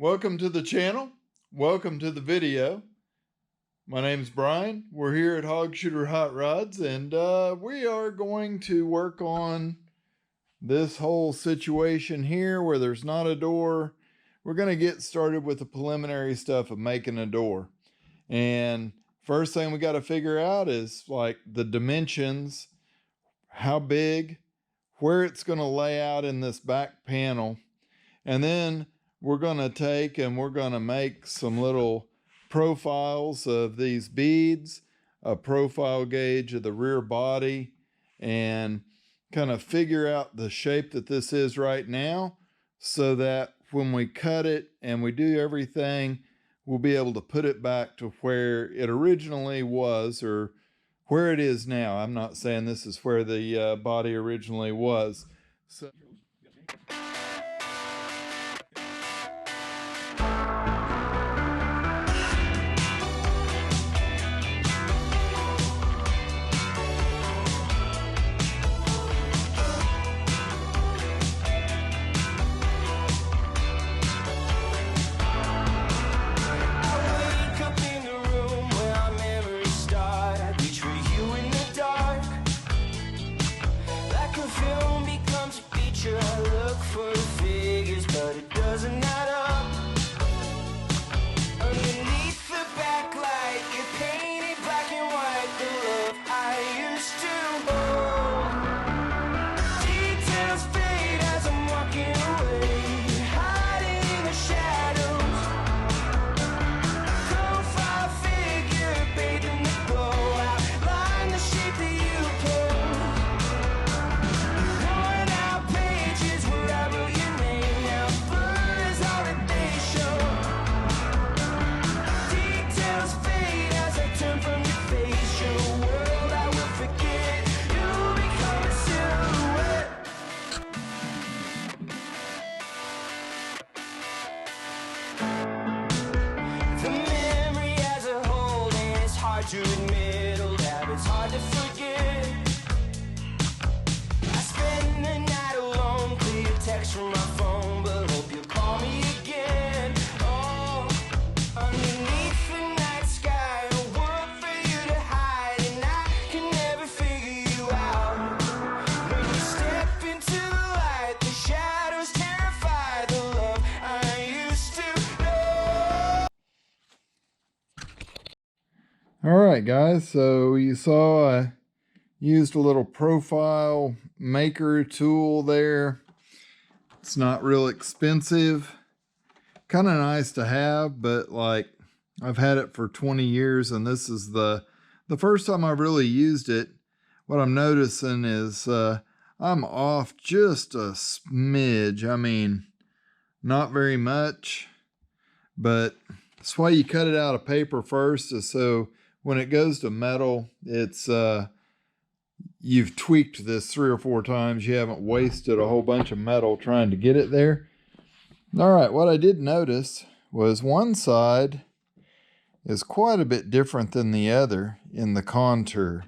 Welcome to the channel. Welcome to the video. My name's Brian. We're here at Hogshooter Hot Rods, and we are going to work on this whole situation here where there's not a door. We're going to get started with the preliminary stuff of making a door. And first thing we got to figure out is like the dimensions, how big, where it's going to lay out in this back panel. And then we're going to take and we're going to make some little profiles of these beads, a profile gauge of the rear body, and kind of figure out the shape that this is right now so that when we cut it and we do everything, we'll be able to put it back to where it originally was or where it is now. I'm not saying this is where the body originally was. So to admit old habits, hard to forget. I spend the night alone, clear text from my phone, but hope you'll call me again. Oh, underneath the night sky, a world for you to hide, and I can never figure you out. When you step into the light, the shadows terrify the love I used to know. all right, guys, so you saw I used a little profile maker tool there. It's not real expensive, kind of nice to have, but like I've had it for 20 years and this is the first time I've really used it. What I'm noticing is I'm off just a smidge. I mean, not very much, but that's why you cut it out of paper first, is so when it goes to metal, it's you've tweaked this 3 or 4 times. You haven't wasted a whole bunch of metal trying to get it there. All right, what I did notice was one side is quite a bit different than the other in the contour.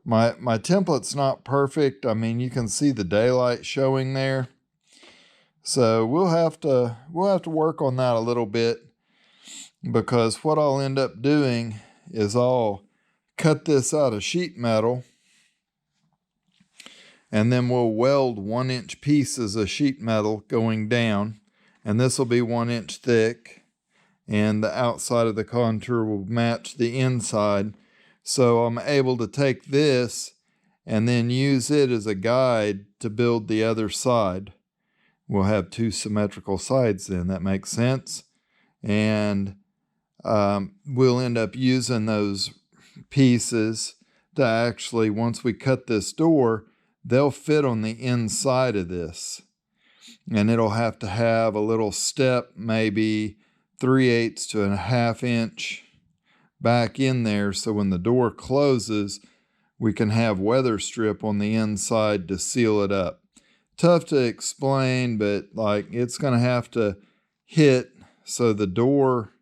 My template's not perfect. I mean, you can see the daylight showing there. So we'll have to work on that a little bit, because what I'll end up doing is I'll cut this out of sheet metal and then we'll weld 1-inch pieces of sheet metal going down, and this will be 1 inch thick, and the outside of the contour will match the inside. So I'm able to take this and then use it as a guide to build the other side. We'll have 2 symmetrical sides then. That makes sense. And we'll end up using those pieces to actually, once we cut this door, they'll fit on the inside of this. And it'll have to have a little step, maybe 3/8 to a 1/2 inch back in there, so when the door closes, we can have weather strip on the inside to seal it up. Tough to explain, but like it's going to have to hit so the door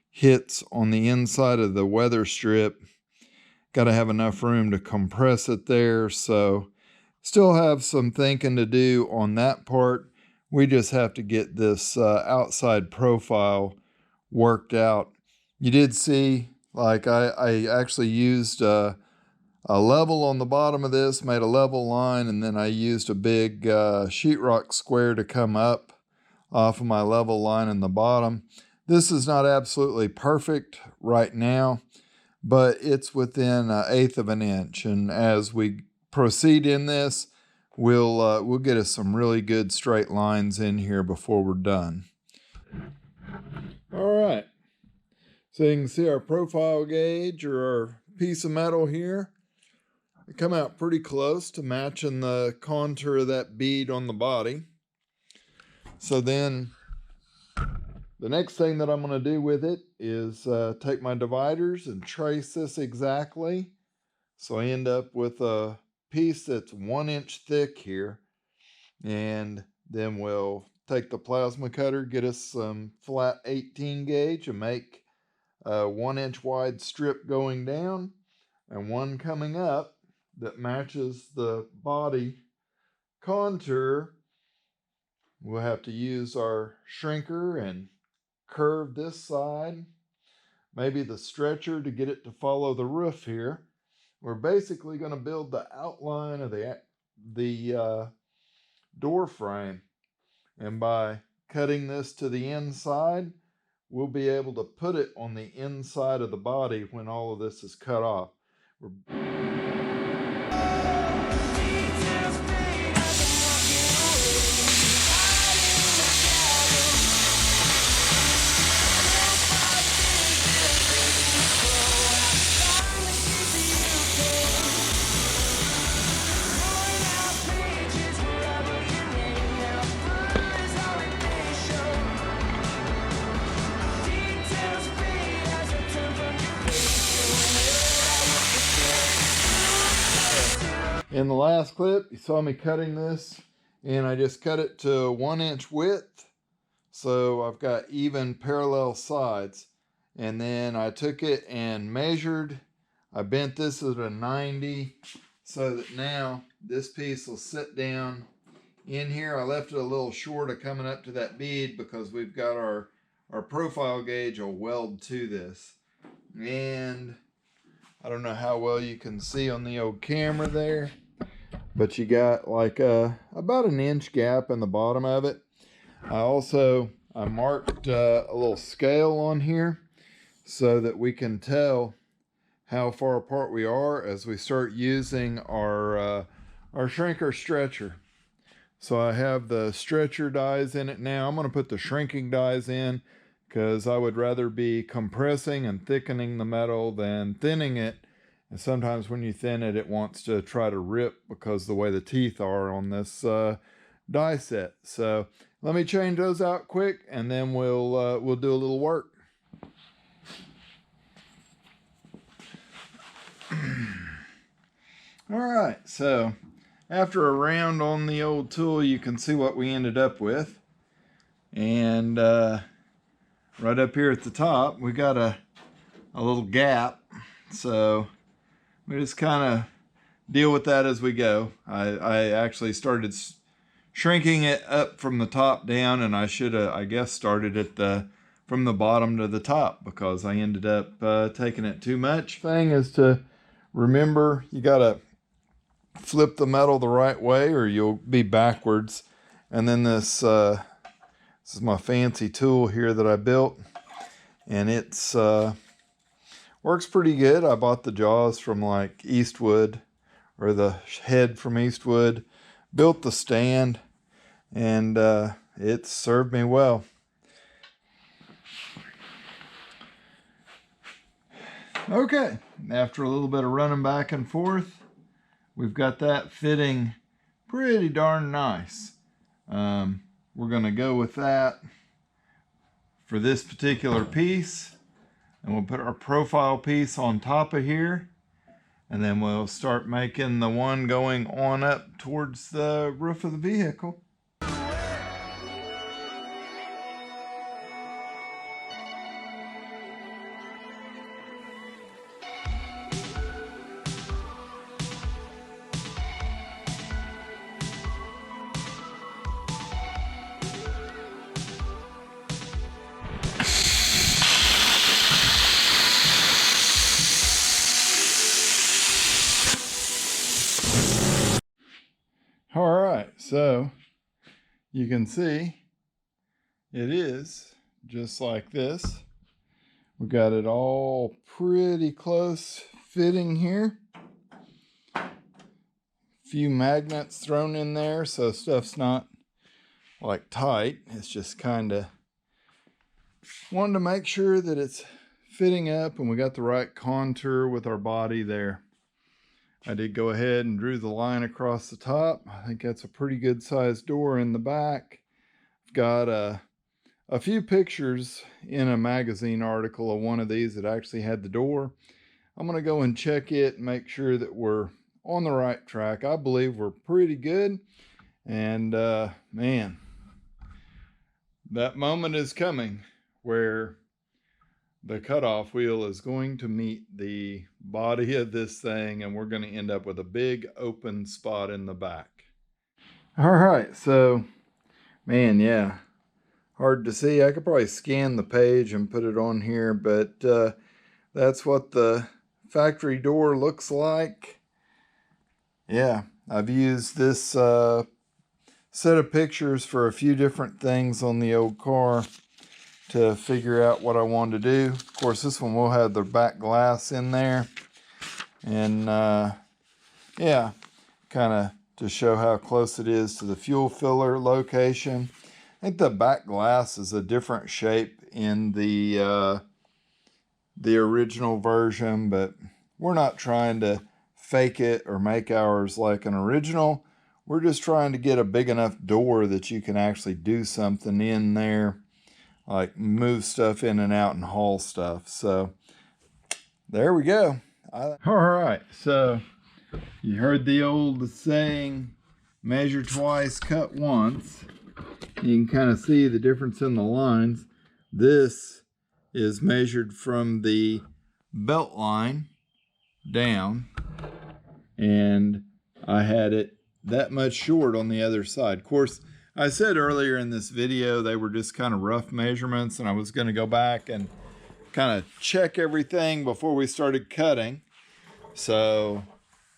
hits on the inside of the weather strip. Got to have enough room to compress it there. So still have some thinking to do on that part. We just have to get this outside profile worked out. You did see, like I actually used a level on the bottom of this, made a level line, and then I used a big sheetrock square to come up off of my level line in the bottom. This is not absolutely perfect right now, but it's within 1/8 of an inch. And as we proceed in this, we'll get us some really good straight lines in here before we're done. All right. So you can see our profile gauge or our piece of metal here. They come out pretty close to matching the contour of that bead on the body. So then the next thing that I'm going to do with it is take my dividers and trace this exactly. So I end up with a piece that's 1 inch thick here. And then we'll take the plasma cutter, get us some flat 18 gauge and make a 1 inch wide strip going down and one coming up that matches the body contour. We'll have to use our shrinker and curve this side, maybe the stretcher to get it to follow the roof here. We're basically going to build the outline of the door frame, and by cutting this to the inside, we'll be able to put it on the inside of the body when all of this is cut off. In the last clip, you saw me cutting this, and I just cut it to 1 inch width. So I've got even parallel sides. And then I took it and measured. I bent this at a 90 so that now this piece will sit down in here. I left it a little short of coming up to that bead because we've got our profile gauge will weld to this. And I don't know how well you can see on the old camera there, but you got like about an inch gap in the bottom of it. I marked a little scale on here so that we can tell how far apart we are as we start using our shrinker stretcher. So I have the stretcher dies in it now. I'm going to put the shrinking dies in because I would rather be compressing and thickening the metal than thinning it. And sometimes when you thin it, it wants to try to rip because the way the teeth are on this die set. So let me change those out quick, and then we'll do a little work. All right, so after a round on the old tool, you can see what we ended up with. And right up here at the top, we got a little gap. So we just kind of deal with that as we go. I actually started shrinking it up from the top down, and I should have, I guess, started at from the bottom to the top because I ended up taking it too much. Thing is to remember, you gotta flip the metal the right way or you'll be backwards. And then this is my fancy tool here that I built, and it's works pretty good. I bought the jaws from like Eastwood, or the head from Eastwood, built the stand, and it served me well. Okay, after a little bit of running back and forth, we've got that fitting pretty darn nice. We're going to go with that for this particular piece, and we'll put our profile piece on top of here, and then we'll start making the one going on up towards the roof of the vehicle. you can see it is just like this. We got it all pretty close fitting here. Few magnets thrown in there, so stuff's not like tight. It's just kind of wanted to make sure that it's fitting up and we got the right contour with our body there. I did go ahead and drew the line across the top. I think that's a pretty good sized door in the back. I've got a few pictures in a magazine article of one of these that actually had the door. I'm going to go and check it and make sure that we're on the right track. I believe we're pretty good. And man, that moment is coming where the cutoff wheel is going to meet the body of this thing and we're going to end up with a big open spot in the back. All right, so man, yeah, hard to see. I could probably scan the page and put it on here, but that's what the factory door looks like. Yeah, I've used this set of pictures for a few different things on the old car to figure out what I wanted to do. Of course, this one will have the back glass in there. And yeah, kind of to show how close it is to the fuel filler location. I think the back glass is a different shape in the original version, but we're not trying to fake it or make ours like an original. We're just trying to get a big enough door that you can actually do something in there, like move stuff in and out and haul stuff. So there we go. All right, so you heard the old saying, measure twice, cut once. You can kind of see the difference in the lines. This is measured from the belt line down, and I had it that much short on the other side. Of course, I said earlier in this video they were just kind of rough measurements, and I was going to go back and kind of check everything before we started cutting. So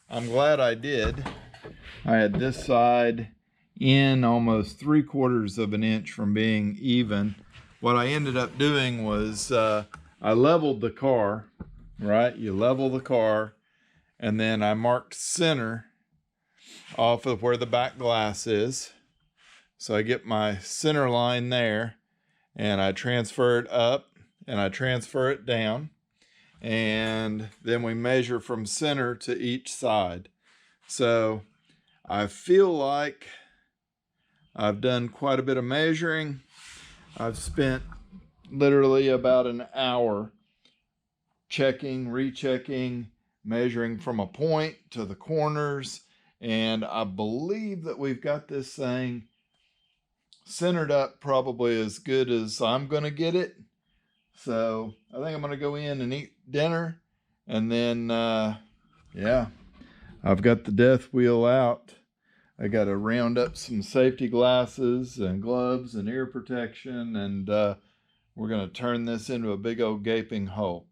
I'm glad I did. I had this side in almost 3/4 of an inch from being even. What I ended up doing was I leveled the car, right? You level the car, and then I marked center off of where the back glass is. So I get my center line there, and I transfer it up, and I transfer it down, and then we measure from center to each side. So I feel like I've done quite a bit of measuring. I've spent literally about an hour checking, rechecking, measuring from a point to the corners, and I believe that we've got this thing centered up probably as good as I'm going to get it. So I think I'm going to go in and eat dinner, and then yeah, I've got the death wheel out. I got to round up some safety glasses and gloves and ear protection, and we're going to turn this into a big old gaping hole.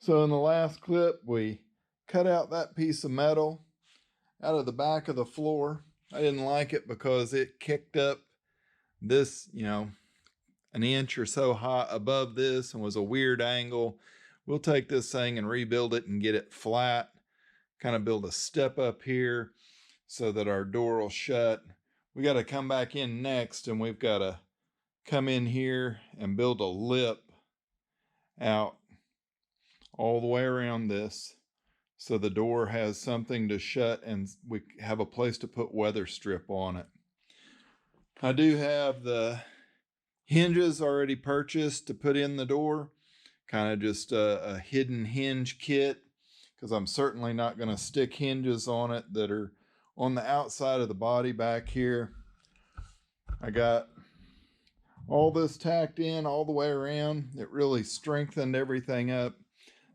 So in the last clip, we cut out that piece of metal out of the back of the floor. I didn't like it because it kicked up this, an inch or so high above this and was a weird angle. We'll take this thing and rebuild it and get it flat, kind of build a step up here so that our door will shut. We got to come back in next, and we've got to come in here and build a lip out all the way around this so the door has something to shut and we have a place to put weather strip on it. I do have the hinges already purchased to put in the door, kind of just a hidden hinge kit, because I'm certainly not going to stick hinges on it that are on the outside of the body back here. I got all this tacked in all the way around. It really strengthened everything up.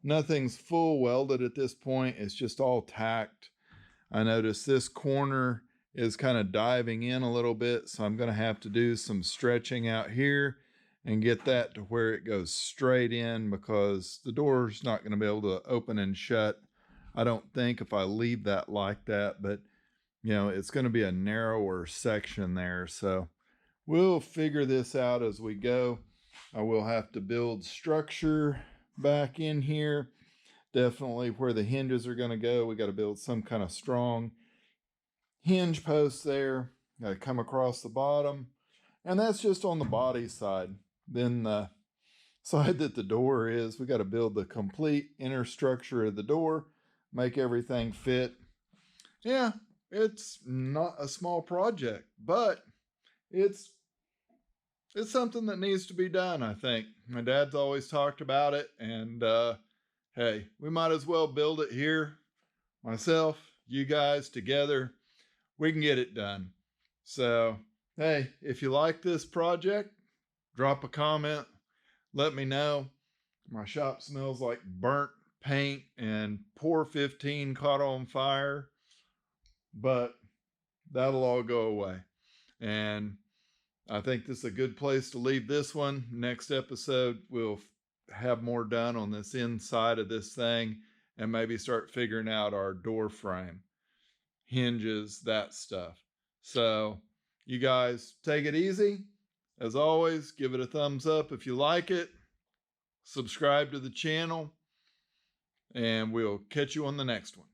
Nothing's full welded at this point. It's just all tacked. I noticed this corner is kind of diving in a little bit, so I'm going to have to do some stretching out here and get that to where it goes straight in, because the door's not going to be able to open and shut, I don't think, if I leave that like that. But it's going to be a narrower section there, so we'll figure this out as we go. I will have to build structure back in here. Definitely where the hinges are going to go, we got to build some kind of strong hinge posts there. Got to come across the bottom. And that's just on the body side. Then the side that the door is, we got to build the complete inner structure of the door, make everything fit. Yeah, it's not a small project, but it's something that needs to be done, I think. My dad's always talked about it, and hey, we might as well build it here. Myself, you guys together, we can get it done. So, hey, if you like this project, drop a comment, let me know. My shop smells like burnt paint and pour 15 caught on fire, but that'll all go away. And I think this is a good place to leave this one. Next episode, we'll have more done on this inside of this thing and maybe start figuring out our door frame, hinges, that stuff. So you guys take it easy. As always, give it a thumbs up if you like it. Subscribe to the channel, and we'll catch you on the next one.